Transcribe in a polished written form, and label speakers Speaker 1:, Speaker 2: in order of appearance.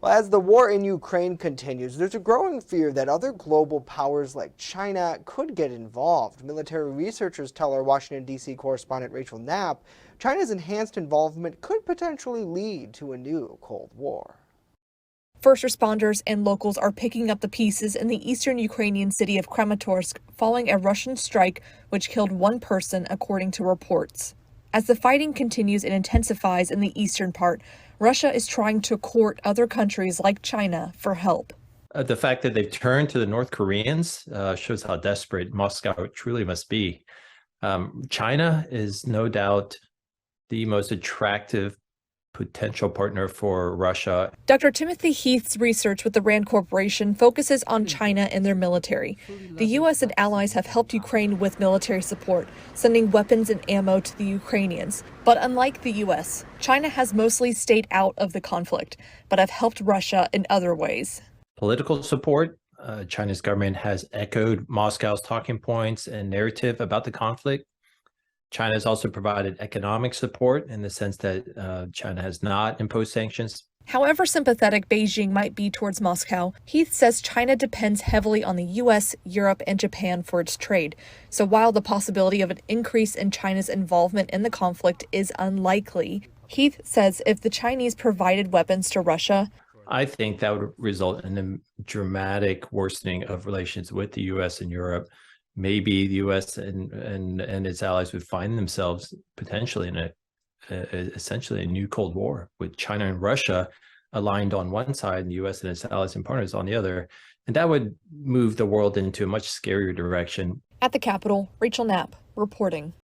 Speaker 1: Well, as the war in Ukraine continues, there's a growing fear that other global powers like China could get involved. Military researchers tell our Washington, D.C. correspondent Rachel Knapp China's enhanced involvement could potentially lead to a new Cold War.
Speaker 2: First responders and locals are picking up the pieces in the eastern Ukrainian city of Kramatorsk following a Russian strike which killed one person, according to reports. As the fighting continues and intensifies in the eastern part, Russia is trying to court other countries like China for help.
Speaker 3: The fact that they've turned to the North Koreans shows how desperate Moscow truly must be. China is no doubt the most attractive potential partner for Russia.
Speaker 2: Dr. Timothy Heath's research with the RAND Corporation focuses on China and their military. The U.S. and allies have helped Ukraine with military support, sending weapons and ammo to the Ukrainians. But unlike the U.S., China has mostly stayed out of the conflict, but have helped Russia in other ways.
Speaker 3: Political support. China's government has echoed Moscow's talking points and narrative about the conflict. China has also provided economic support in the sense that China has not imposed sanctions.
Speaker 2: However sympathetic Beijing might be towards Moscow, Heath says China depends heavily on the U.S., Europe, and Japan for its trade. So while the possibility of an increase in China's involvement in the conflict is unlikely, Heath says if the Chinese provided weapons to Russia,
Speaker 3: I think that would result in a dramatic worsening of relations with the U.S. and Europe. Maybe the U.S. and its allies would find themselves potentially in essentially a new Cold War with China and Russia aligned on one side and the U.S. and its allies and partners on the other. And that would move the world into a much scarier direction.
Speaker 2: At the Capitol, Rachel Knapp reporting.